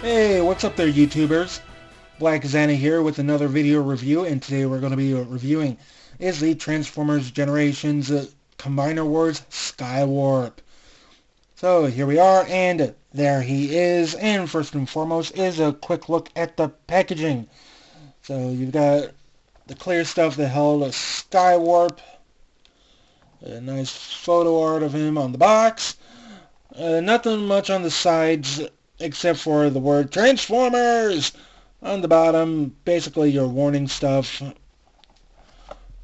Hey, what's up there, YouTubers? Black Xana here with another video review, and today we're going to be reviewing is the Transformers Generations Combiner Wars SkyWarp. So here we are, and there he is, and first and foremost is a quick look at the packaging. So you've got the clear stuff that held a SkyWarp, a nice photo art of him on the box, nothing much on the sides except for the word Transformers on the bottom. Basically your warning stuff.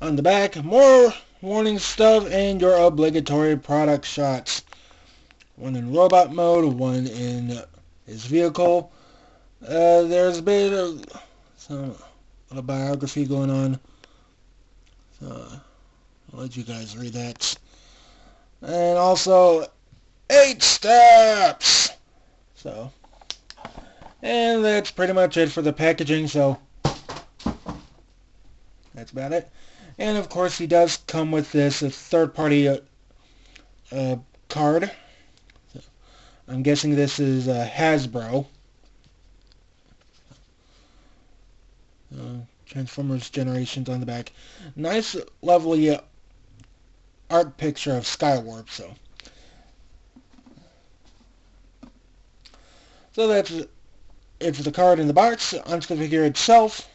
On the back, more warning stuff and your obligatory product shots. One in robot mode, one in his vehicle. There's a bit of some autobiography going on. So I'll let you guys read that. And also 8 steps! So, and that's pretty much it for the packaging, so that's about it. And of course he does come with this third-party card. So I'm guessing this is Hasbro. Transformers Generations on the back. Nice, lovely art picture of SkyWarp, So that's it for the card in the box. Onto the figure itself.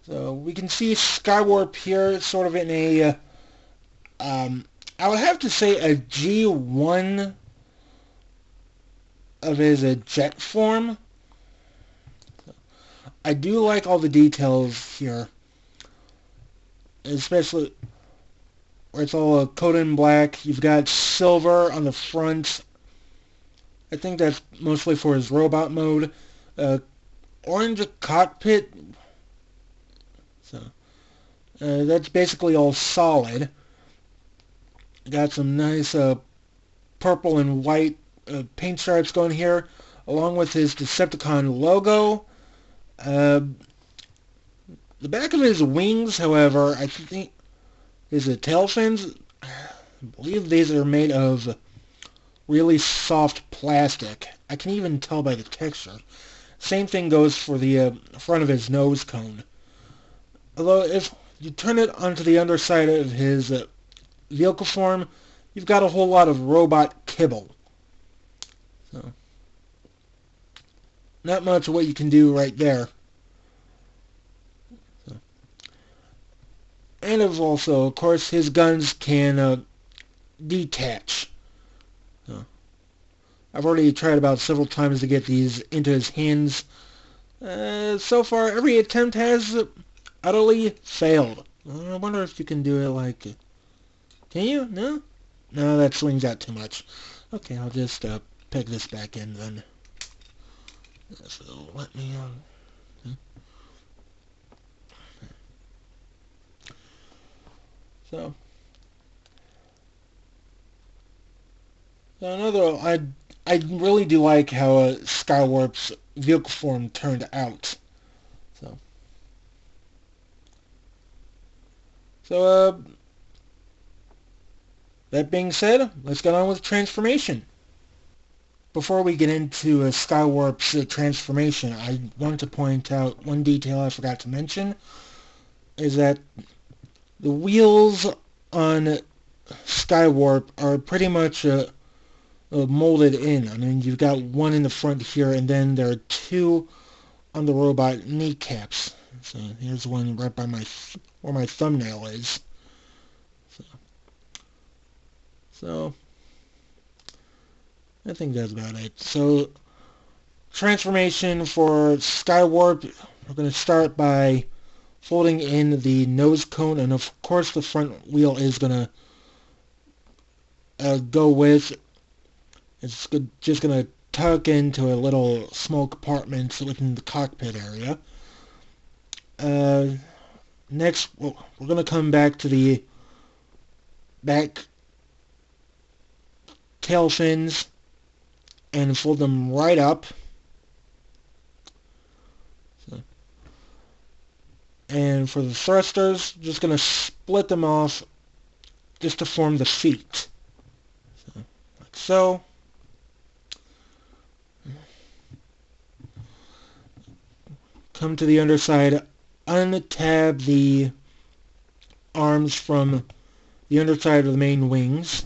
So we can see SkyWarp here sort of in a, I would have to say a G1 of his jet form. I do like all the details here, especially where it's all coated in black. You've got silver on the front. I think that's mostly for his robot mode. Orange cockpit. So that's basically all solid. Got some nice purple and white paint stripes going here, along with his Decepticon logo. The back of his wings, however, I think is a tail fins. I believe these are made of really soft plastic. I can even tell by the texture. Same thing goes for the front of his nose cone. Although if you turn it onto the underside of his vehicle form, you've got a whole lot of robot kibble. So, not much of what you can do right there. So. And also, of course, his guns can detach. So. I've already tried about several times to get these into his hands. So far, every attempt has utterly failed. I wonder if you can do it like... Can you? No? No, that swings out too much. Okay, I'll just peg this back in then. So let me... So another... I really do like how SkyWarp's vehicle form turned out. So, that being said, let's get on with transformation. Before we get into SkyWarp's transformation, I want to point out one detail I forgot to mention, is that the wheels on SkyWarp are pretty much molded in. I mean, you've got one in the front here, and then there are two on the robot kneecaps. So here's one right by where my thumbnail is. So I think that's about it. So transformation for SkyWarp, we're going to start by folding in the nose cone, and of course the front wheel is going to go with. It's just going to tuck into a little small compartment within the cockpit area. Next, we're going to come back to the back tail fins and fold them right up. And for the thrusters, just going to split them off just to form the feet. So, like so. come to the underside, untab the arms from the underside of the main wings,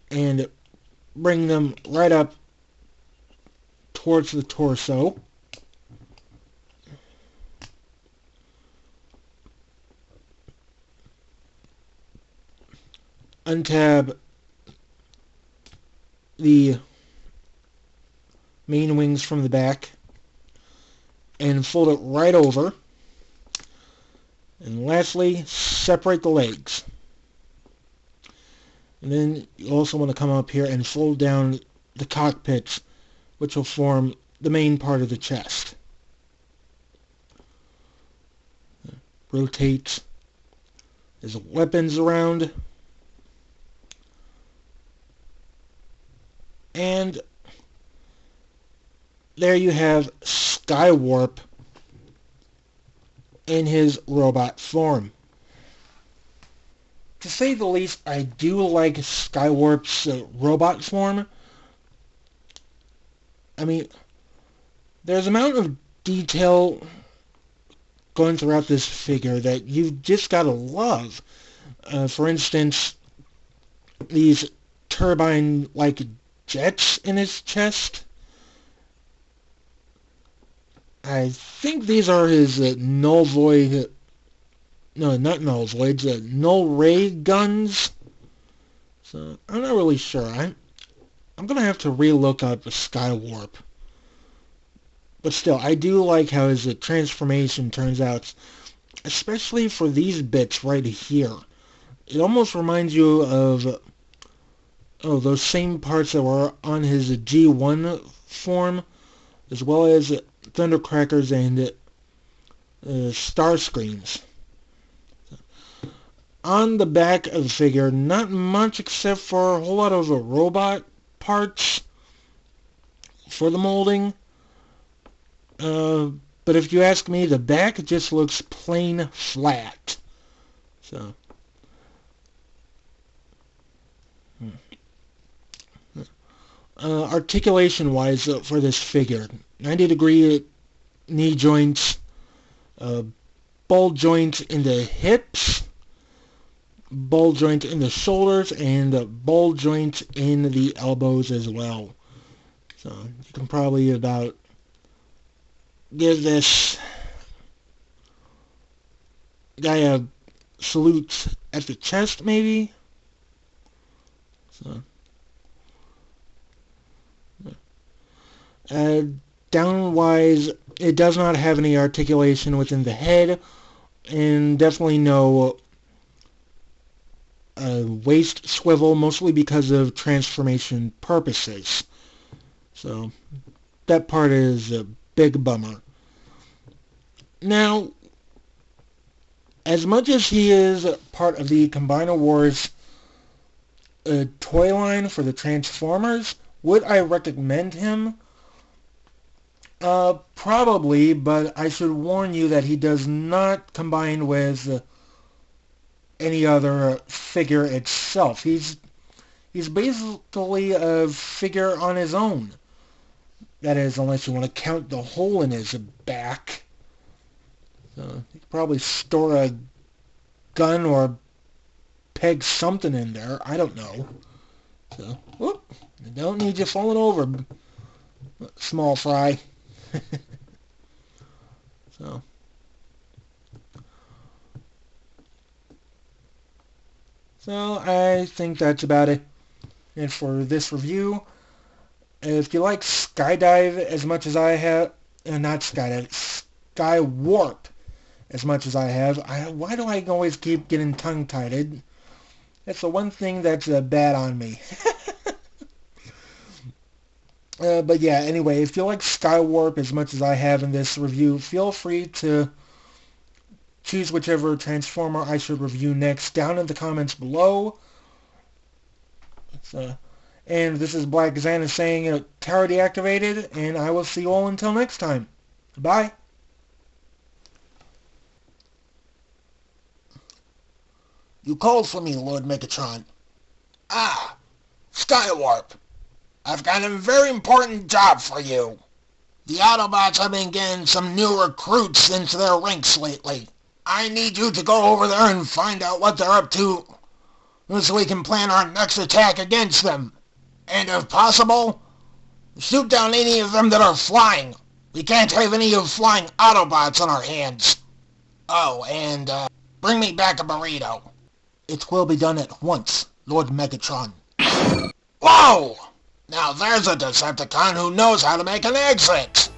and bring them right up towards the torso. Untab the main wings from the back and fold it right over. And lastly, separate the legs. And then you also want to come up here and fold down the cockpits, which will form the main part of the chest. Rotate his weapons around. And there you have SkyWarp in his robot form. To say the least, I do like SkyWarp's robot form. I mean, there's an amount of detail going throughout this figure that you've just got to love. For instance, these turbine-like jets in his chest. I think these are his null void... No, not null voids. Null ray guns. So, I'm not really sure. I'm going to have to relook up SkyWarp. But still, I do like how his transformation turns out. Especially for these bits right here. It almost reminds you of... those same parts that were on his G1 form, as well as Thundercrackers and Starscreams. On the back of the figure, not much except for a whole lot of robot parts for the molding. But if you ask me, the back just looks plain flat. So... articulation-wise for this figure, 90-degree knee joints, ball joint in the hips, ball joint in the shoulders, and ball joint in the elbows as well. So you can probably about give this guy a salute at the chest, maybe. So... downwise, it does not have any articulation within the head, and definitely no waist swivel, mostly because of transformation purposes. So that part is a big bummer. Now, as much as he is part of the Combiner Wars toy line for the Transformers, would I recommend him? Probably, but I should warn you that he does not combine with any other figure itself. He's basically a figure on his own. That is, unless you want to count the hole in his back. So you could probably store a gun or peg something in there. I don't know. So, whoop, I don't need you falling over, small fry. So I think that's about it. And for this review, if you like Skydive as much as I have, not Skydive, SkyWarp as much as I have, why do I always keep getting tongue-tied? That's the one thing that's bad on me. But yeah, anyway, if you like SkyWarp as much as I have in this review, feel free to choose whichever Transformer I should review next down in the comments below. And this is Black Xana saying tower deactivated, and I will see you all until next time. Bye. You called for me, Lord Megatron. Ah, SkyWarp. I've got a very important job for you. The Autobots have been getting some new recruits into their ranks lately. I need you to go over there and find out what they're up to so we can plan our next attack against them. And if possible, shoot down any of them that are flying. We can't have any of flying Autobots on our hands. Oh, and bring me back a burrito. It will be done at once, Lord Megatron. Whoa! Now there's a Decepticon who knows how to make an exit.